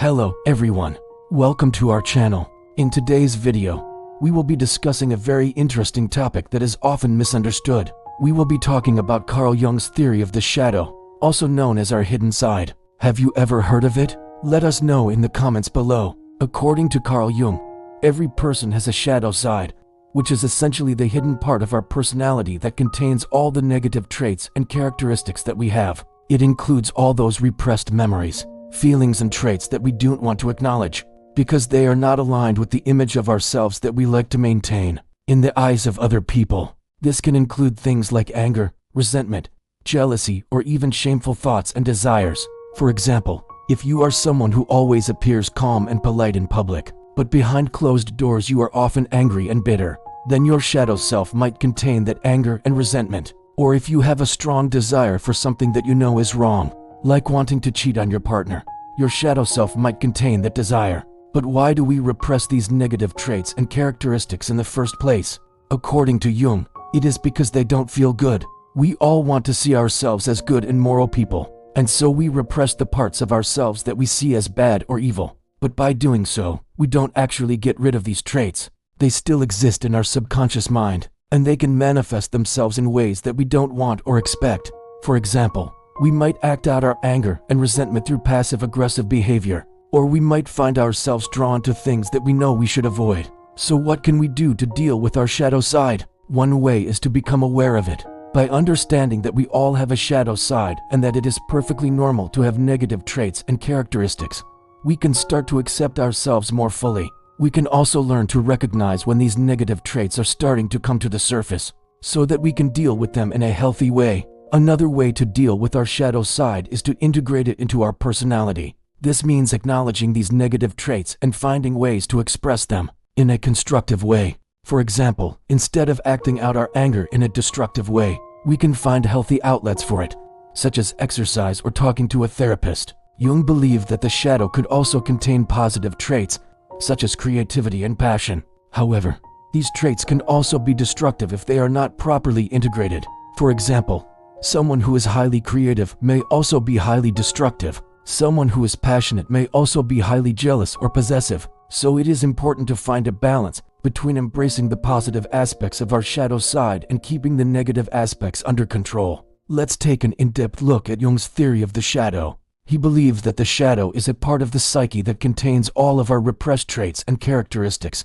Hello everyone, welcome to our channel. In today's video, we will be discussing a very interesting topic that is often misunderstood. We will be talking about Carl Jung's theory of the shadow, also known as our hidden side. Have you ever heard of it? Let us know in the comments below. According to Carl Jung, every person has a shadow side, which is essentially the hidden part of our personality that contains all the negative traits and characteristics that we have. It includes all those repressed memories, feelings and traits that we don't want to acknowledge, because they are not aligned with the image of ourselves that we like to maintain in the eyes of other people. This can include things like anger, resentment, jealousy, or even shameful thoughts and desires. For example, if you are someone who always appears calm and polite in public, but behind closed doors you are often angry and bitter, then your shadow self might contain that anger and resentment. Or if you have a strong desire for something that you know is wrong, like wanting to cheat on your partner, your shadow self might contain that desire. But why do we repress these negative traits and characteristics in the first place? According to Jung, it is because they don't feel good. We all want to see ourselves as good and moral people, and so we repress the parts of ourselves that we see as bad or evil. But by doing so, we don't actually get rid of these traits. They still exist in our subconscious mind, and they can manifest themselves in ways that we don't want or expect. For example, we might act out our anger and resentment through passive-aggressive behavior, or we might find ourselves drawn to things that we know we should avoid. So what can we do to deal with our shadow side? One way is to become aware of it. By understanding that we all have a shadow side and that it is perfectly normal to have negative traits and characteristics, we can start to accept ourselves more fully. We can also learn to recognize when these negative traits are starting to come to the surface, so that we can deal with them in a healthy way. Another way to deal with our shadow side is to integrate it into our personality. This means acknowledging these negative traits and finding ways to express them in a constructive way. For example, instead of acting out our anger in a destructive way, we can find healthy outlets for it, such as exercise or talking to a therapist. Jung believed that the shadow could also contain positive traits, such as creativity and passion. However, these traits can also be destructive if they are not properly integrated. For example, someone who is highly creative may also be highly destructive. Someone who is passionate may also be highly jealous or possessive. So it is important to find a balance between embracing the positive aspects of our shadow side and keeping the negative aspects under control. Let's take an in-depth look at Jung's theory of the shadow. He believed that the shadow is a part of the psyche that contains all of our repressed traits and characteristics,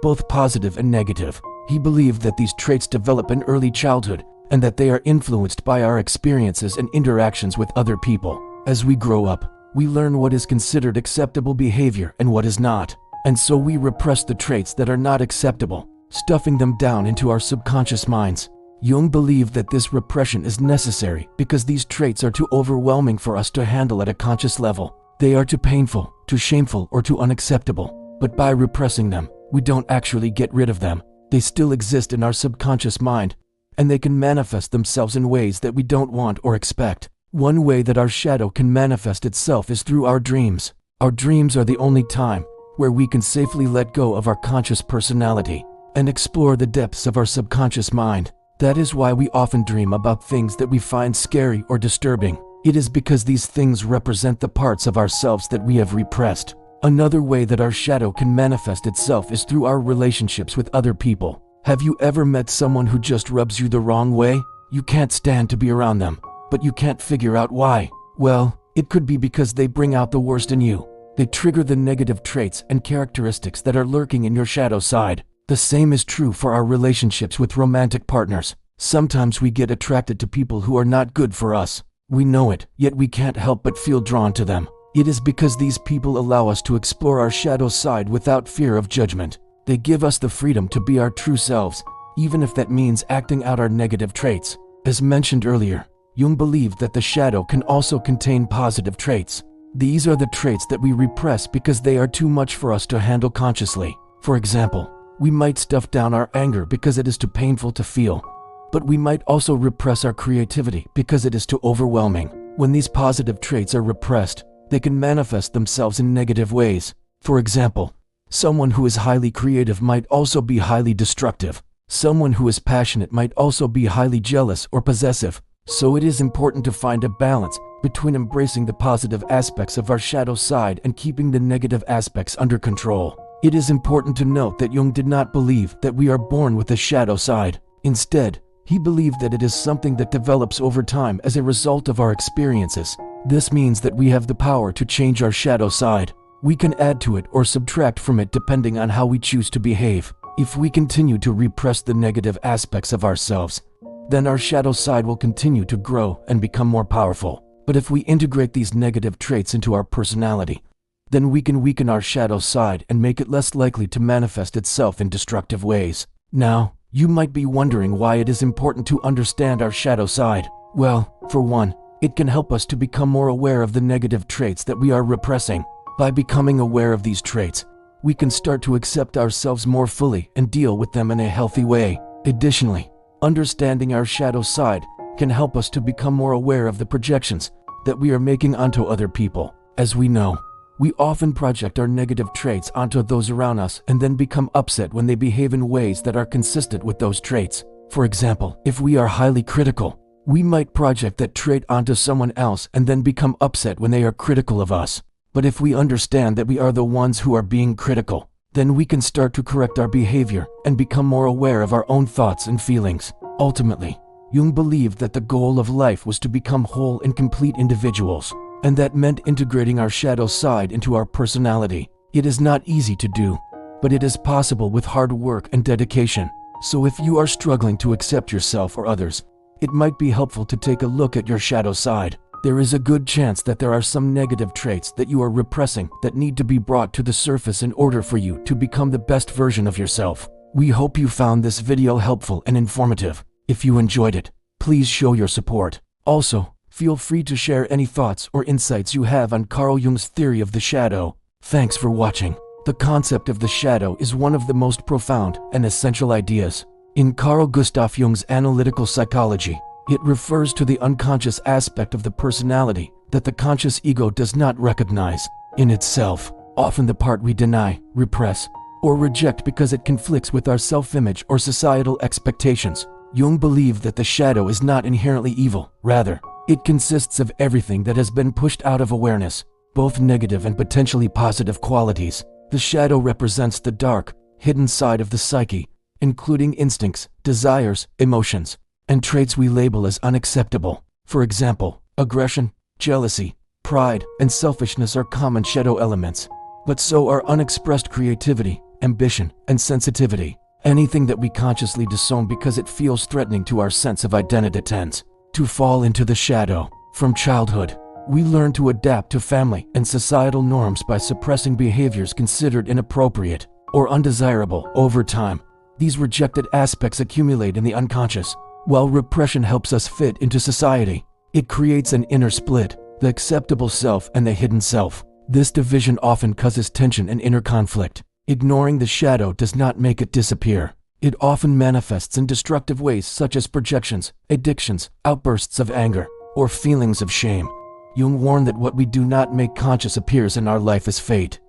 both positive and negative. He believed that these traits develop in early childhood and that they are influenced by our experiences and interactions with other people. As we grow up, we learn what is considered acceptable behavior and what is not, and so we repress the traits that are not acceptable, stuffing them down into our subconscious minds. Jung believed that this repression is necessary because these traits are too overwhelming for us to handle at a conscious level. They are too painful, too shameful, or too unacceptable. But by repressing them, we don't actually get rid of them. They still exist in our subconscious mind, and they can manifest themselves in ways that we don't want or expect. One way that our shadow can manifest itself is through our dreams. Our dreams are the only time where we can safely let go of our conscious personality and explore the depths of our subconscious mind. That is why we often dream about things that we find scary or disturbing. It is because these things represent the parts of ourselves that we have repressed. Another way that our shadow can manifest itself is through our relationships with other people. Have you ever met someone who just rubs you the wrong way? You can't stand to be around them, but you can't figure out why. Well, it could be because they bring out the worst in you. They trigger the negative traits and characteristics that are lurking in your shadow side. The same is true for our relationships with romantic partners. Sometimes we get attracted to people who are not good for us. We know it, yet we can't help but feel drawn to them. It is because these people allow us to explore our shadow side without fear of judgment. They give us the freedom to be our true selves, even if that means acting out our negative traits. As mentioned earlier, Jung believed that the shadow can also contain positive traits. These are the traits that we repress because they are too much for us to handle consciously. For example, we might stuff down our anger because it is too painful to feel, but we might also repress our creativity because it is too overwhelming. When these positive traits are repressed, they can manifest themselves in negative ways. For example, someone who is highly creative might also be highly destructive. Someone who is passionate might also be highly jealous or possessive. So it is important to find a balance between embracing the positive aspects of our shadow side and keeping the negative aspects under control. It is important to note that Jung did not believe that we are born with a shadow side. Instead, he believed that it is something that develops over time as a result of our experiences. This means that we have the power to change our shadow side. We can add to it or subtract from it depending on how we choose to behave. If we continue to repress the negative aspects of ourselves, then our shadow side will continue to grow and become more powerful. But if we integrate these negative traits into our personality, then we can weaken our shadow side and make it less likely to manifest itself in destructive ways. Now, you might be wondering why it is important to understand our shadow side. Well, for one, it can help us to become more aware of the negative traits that we are repressing. By becoming aware of these traits, we can start to accept ourselves more fully and deal with them in a healthy way. Additionally, understanding our shadow side can help us to become more aware of the projections that we are making onto other people. As we know, we often project our negative traits onto those around us and then become upset when they behave in ways that are consistent with those traits. For example, if we are highly critical, we might project that trait onto someone else and then become upset when they are critical of us. But if we understand that we are the ones who are being critical, then we can start to correct our behavior and become more aware of our own thoughts and feelings. Ultimately, Jung believed that the goal of life was to become whole and complete individuals, and that meant integrating our shadow side into our personality. It is not easy to do, but it is possible with hard work and dedication. So if you are struggling to accept yourself or others, it might be helpful to take a look at your shadow side. There is a good chance that there are some negative traits that you are repressing that need to be brought to the surface in order for you to become the best version of yourself. We hope you found this video helpful and informative. If you enjoyed it, please show your support. Also, feel free to share any thoughts or insights you have on Carl Jung's theory of the shadow. Thanks for watching. The concept of the shadow is one of the most profound and essential ideas in Carl Gustav Jung's analytical psychology. It refers to the unconscious aspect of the personality that the conscious ego does not recognize in itself, often the part we deny, repress, or reject because it conflicts with our self-image or societal expectations. Jung believed that the shadow is not inherently evil. Rather, it consists of everything that has been pushed out of awareness, both negative and potentially positive qualities. The shadow represents the dark, hidden side of the psyche, including instincts, desires, emotions, and traits we label as unacceptable. For example, aggression, jealousy, pride, and selfishness are common shadow elements. But so are unexpressed creativity, ambition, and sensitivity. Anything that we consciously disown because it feels threatening to our sense of identity tends to fall into the shadow. From childhood, we learn to adapt to family and societal norms by suppressing behaviors considered inappropriate or undesirable. Over time, these rejected aspects accumulate in the unconscious. While repression helps us fit into society, it creates an inner split, the acceptable self and the hidden self. This division often causes tension and inner conflict. Ignoring the shadow does not make it disappear. It often manifests in destructive ways such as projections, addictions, outbursts of anger, or feelings of shame. Jung warned that what we do not make conscious appears in our life as fate.